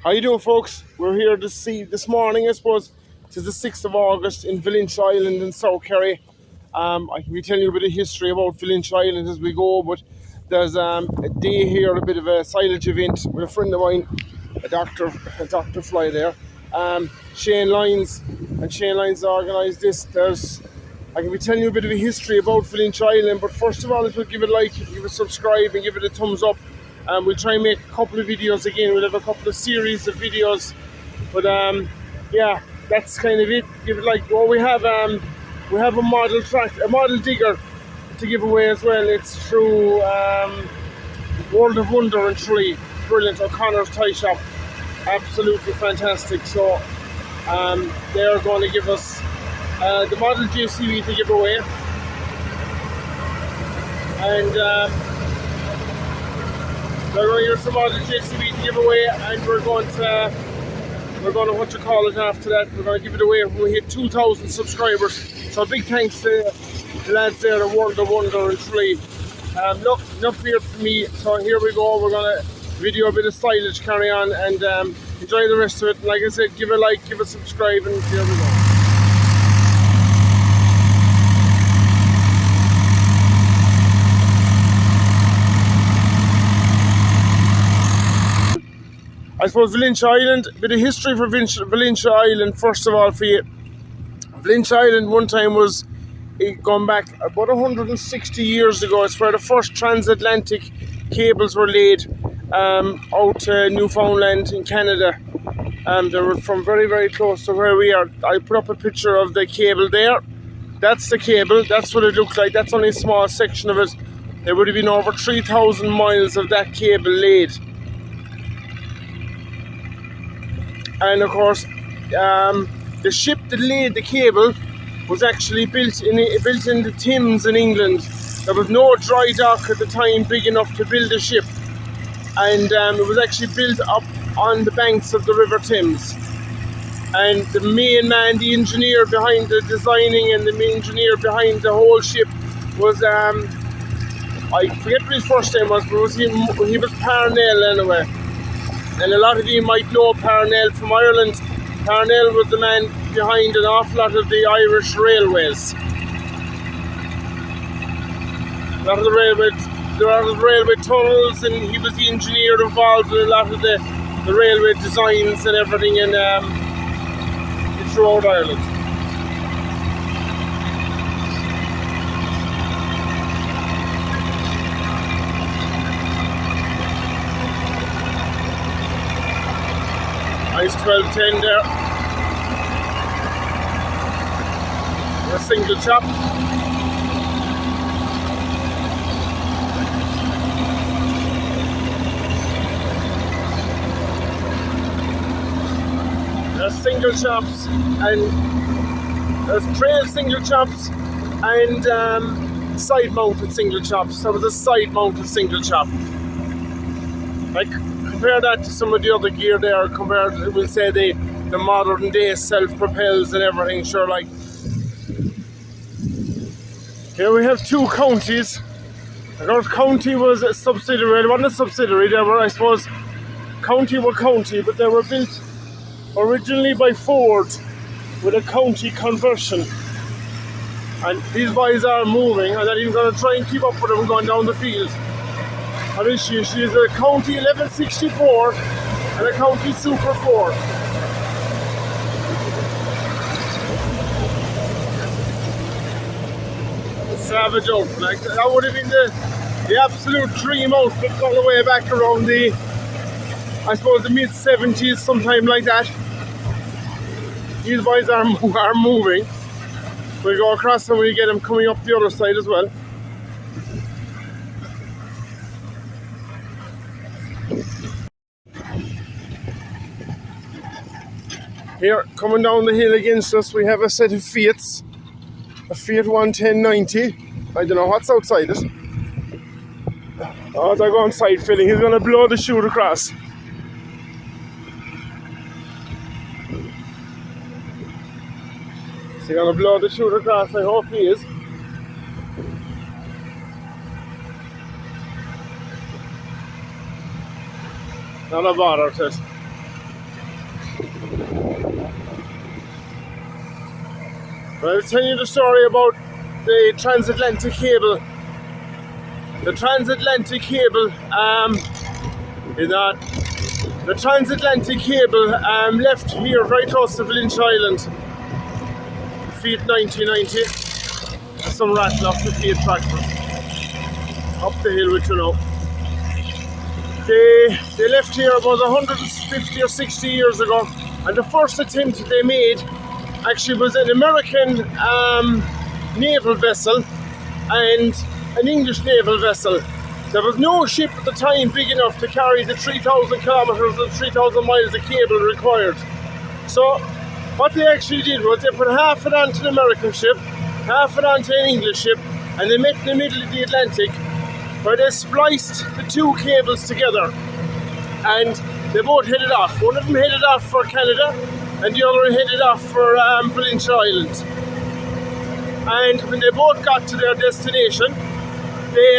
How you doing, folks? We're here to see this morning, I suppose. It is the 6th of August in Valentia Island in South Kerry. I can be telling you a bit of history about Valentia Island as we go, but there's a day here, a bit of a silage event with a friend of mine, a doctor fly there. Shane Lyons organised this. I can be telling you a bit of a history about Valentia Island, but first of all, if you give it a like, give it a subscribe, and give it a thumbs up. We'll try and make a couple of videos again. We'll have a couple of series of videos, but yeah, that's kind of it. Give it like. Well, we have a model digger to give away as well. It's through World of Wonder and Tree. Brilliant. O'Connor's Tie Shop, absolutely fantastic. So they are going to give us the model JCB to give away, and they're going to use some model JCB to give away, and we're going to what you call it after that. We're going to give it away when we hit 2,000 subscribers. So big thanks to the lads there at World of Wonder and Tree. Look, enough here for me. So here we go. We're going to video a bit of silage, carry on, and enjoy the rest of it. And like I said, give a like, give a subscribe, and here we go. I suppose Valentia Island, a bit of history for Valentia Island, first of all for you. Valentia Island one time was, going back about 160 years ago, it's where the first transatlantic cables were laid out to Newfoundland in Canada. They were from very, very close to where we are. I put up a picture of the cable there. That's the cable, that's what it looked like. That's only a small section of it. There would have been over 3,000 miles of that cable laid. And of course, the ship that laid the cable was actually built in the Thames in England. There was no dry dock at the time big enough to build a ship, and it was actually built up on the banks of the River Thames. And the main man, the engineer behind the designing and the main engineer behind the whole ship was, I forget what his first name was, but he was Brunel anyway. And a lot of you might know Brunel from Ireland. Brunel was the man behind an awful lot of the Irish railways. A lot of the railway tunnels, and he was the engineer involved in a lot of the railway designs and everything throughout Ireland. Nice 1210 there. A single chop. There's single chops, and there's trail single chops and side mounted single chops. That was a side mounted single chop. Like, compare that to some of the other gear there, we'll say the modern day self-propels and everything, sure, like. Here we have two counties. Of course, county was a subsidiary. It wasn't a subsidiary, they were, I suppose, county were county, but they were built originally by Ford with a county conversion. And these boys are moving. I'm not even going to try and keep up with them going down the field. How is she? She is a County 1164 and a County Super 4. Savage outfit. Like, that would have been the absolute dream outfit all the way back around I suppose the mid-70s, sometime like that. These boys are moving. We'll go across and we'll get them coming up the other side as well. Here, coming down the hill against us, we have a set of Fiats. A Fiat 11090. I don't know what's outside it. Oh, they're going side filling. He's going to blow the chute across. Is he going to blow the chute across? I hope he is. Not a bother to it. But I was telling you the story about the transatlantic cable. The transatlantic cable, the transatlantic cable left here very close to Valentia Island. Fiat 1990. Some rattle off the Fiat tractors. Up the hill with you now. They left here about 150 or 60 years ago, and the first attempt they made actually was an American naval vessel and an English naval vessel. There was no ship at the time big enough to carry the 3,000 kilometers and 3,000 miles of cable required. So what they actually did was they put half it onto an American ship, half it onto an English ship, and they met in the middle of the Atlantic, where they spliced the two cables together, and they both headed off. One of them headed off for Canada, and the other headed off for Valentia Island. And when they both got to their destination, they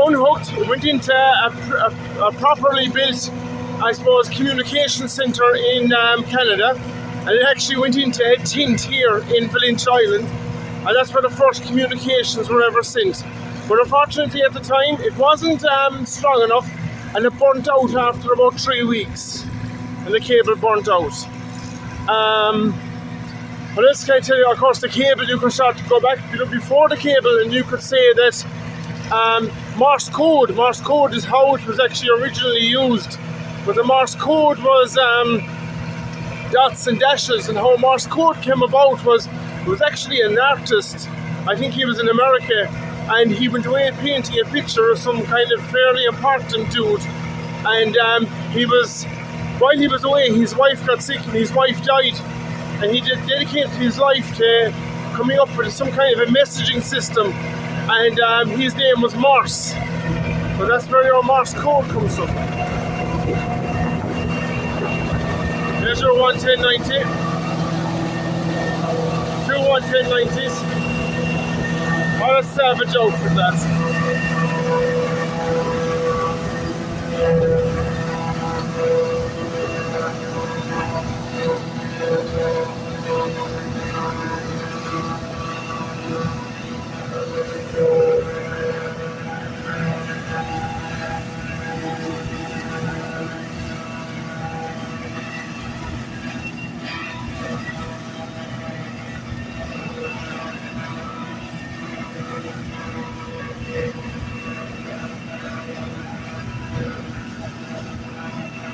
unhooked, went into a properly built, I suppose, communication centre in Canada, and it actually went into a tent here in Valentia Island, and that's where the first communications were ever sent. But unfortunately at the time it wasn't strong enough, and it burnt out after about 3 weeks, and the cable burnt out. But this can I tell you, of course, the cable, you can start to go back before the cable, and you could say that Morse code is how it was actually originally used. But the Morse code was dots and dashes, and how Morse code came about was, it was actually an artist. I think he was in America, and he went away painting a picture of some kind of fairly important dude, and while he was away, his wife got sick and his wife died, and he dedicated his life to coming up with some kind of a messaging system, and his name was Morse. So that's where your Morse code comes from. There's your 11090. Two 11090s. What a savage outfit that.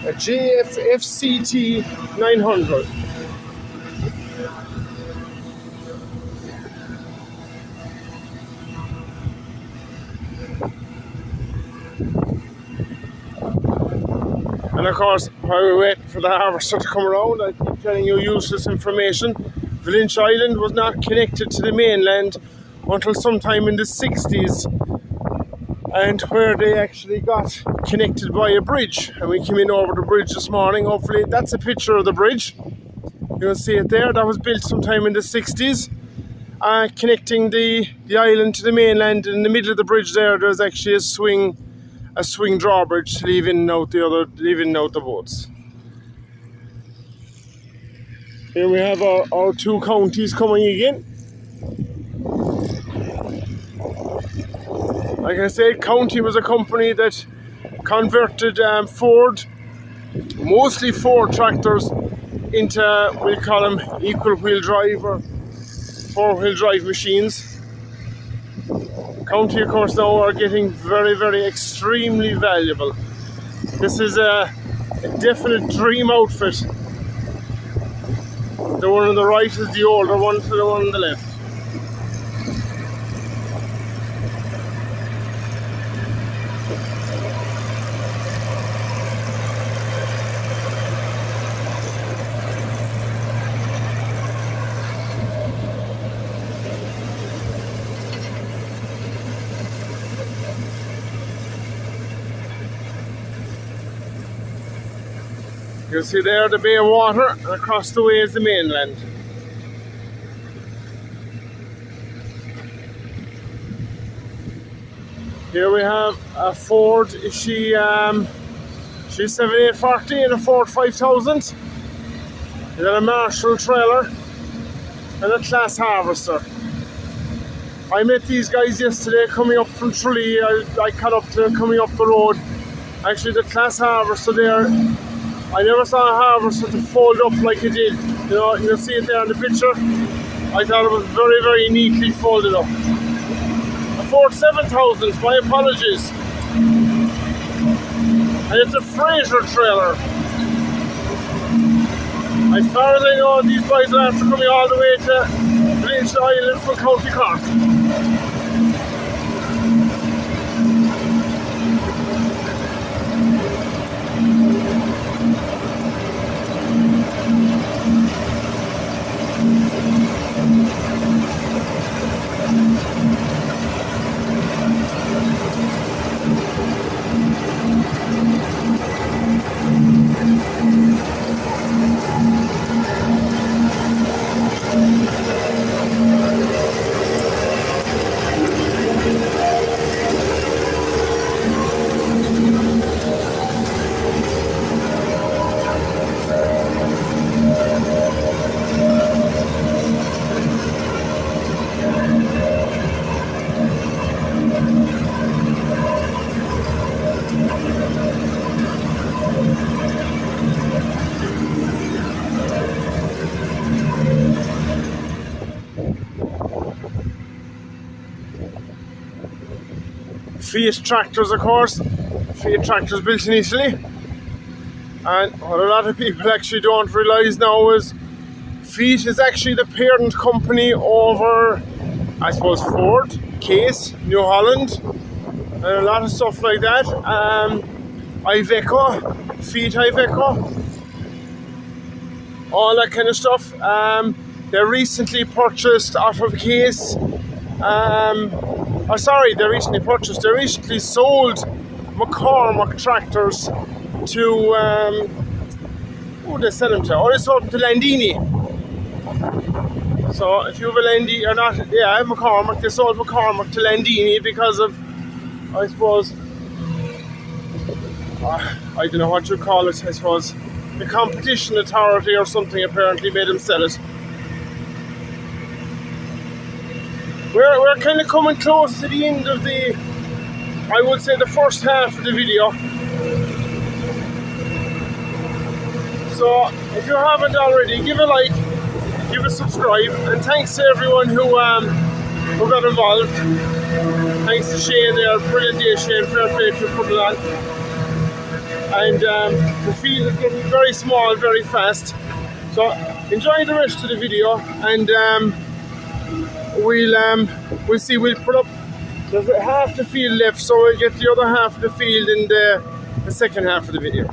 A JFCT 900. And of course, while we wait for the harvester to come around, I keep telling you useless information. Valentia Island was not connected to the mainland until sometime in the 60s, and where they actually got connected by a bridge, and we came in over the bridge this morning. Hopefully that's a picture of the bridge, you can see it there. That was built sometime in the 60s, connecting the island to the mainland. In the middle of the bridge there's actually a swing drawbridge to leave in and out the boats. Here we have our two counties coming again. Like I said, County was a company that converted mostly Ford tractors into, we'll call them equal wheel drive or 4-wheel drive machines. County, of course, now are getting very, very extremely valuable. This is a definite dream outfit. The one on the right is the older one to the one on the left. You can see there the bay of water, and across the way is the mainland. Here we have a Ford, she's 7840 and a Ford 5000. And then a Marshall trailer. and a class harvester. I met these guys yesterday coming up from Tralee. I caught up to them coming up the road. Actually, the class harvester there, I never saw a harvester to fold up like it did. You know, you'll see it there in the picture. I thought it was very, very neatly folded up. A Ford 7000, my apologies. And it's a Fraser trailer. As far as I know, these boys are after coming all the way to Valentia Island from County Cork. Fiat tractors, of course. Fiat tractors built in Italy. And what a lot of people actually don't realise now is Fiat is actually the parent company over, I suppose, Ford, Case, New Holland, and a lot of stuff like that. Iveco, Fiat Iveco, all that kind of stuff. They recently purchased off of Case. They recently sold McCormick tractors to, who did they sell them to? Oh, they sold them to Landini. So if you have a Landini, or not, yeah, McCormick, they sold McCormick to Landini because of, I suppose, I don't know what you call it, I suppose, the competition authority or something apparently made them sell it. We're kind of coming close to the end of the, I would say, the first half of the video. So if you haven't already, give a like, give a subscribe, and thanks to everyone who got involved. Thanks to Shane there, brilliant day Shane, fair play to put it on. And the field is getting very small, very fast. So enjoy the rest of the video, and we'll see. We'll put up, there's half the field left, so we'll get the other half of the field in the second half of the video.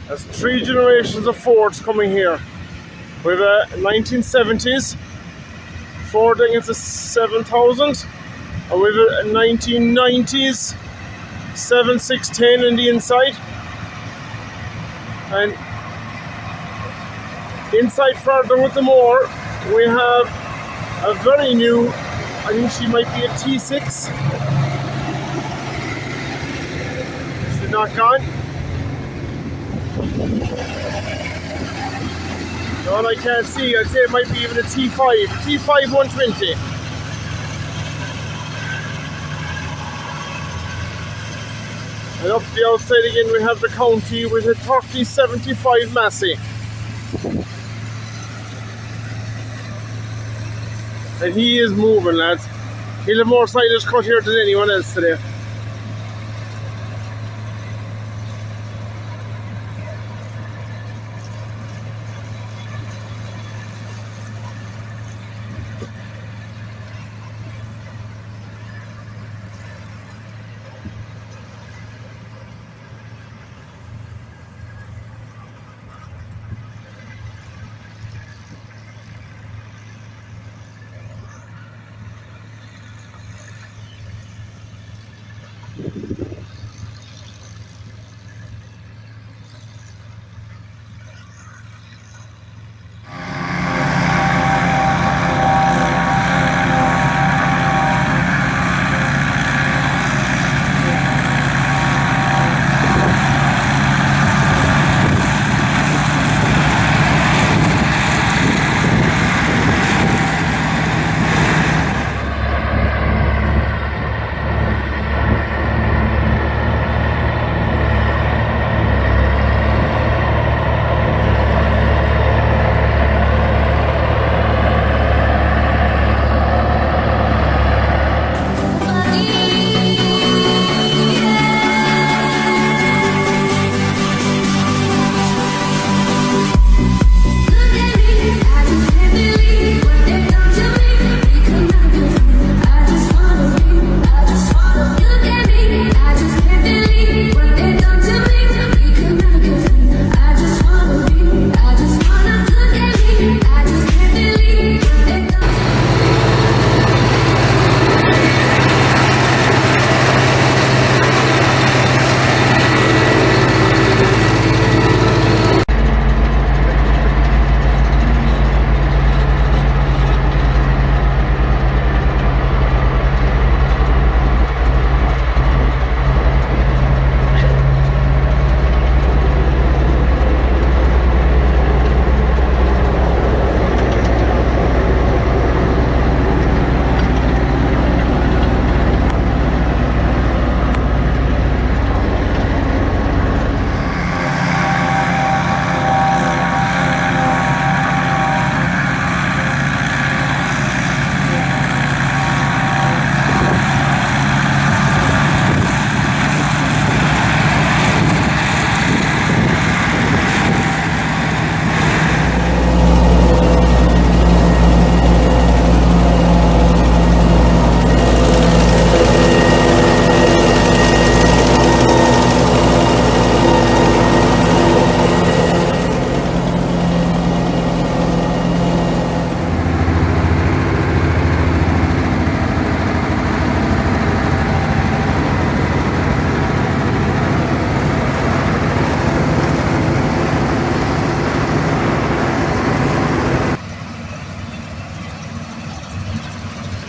There's 3 generations of Fords coming here. We have a 1970s Ford, I think it's a 7000. With a 1990s 7610 in the inside. And inside further with the more, we have a very new, I think she might be a T6. She's not gone. No, I can't see. I'd say it might be even a T5. T5 120. And up the outside again we have the County with a 3075 Massey. And he is moving, lads. He'll have more silage cut here than anyone else today.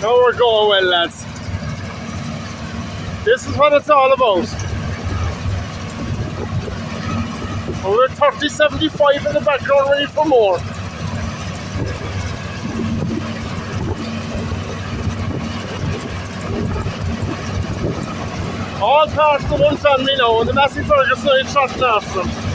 Now we're going well, lads. This is what it's all about. And we're 3075 in the background, ready for more. All part of the one family now, and the Massey Ferguson is shot after them.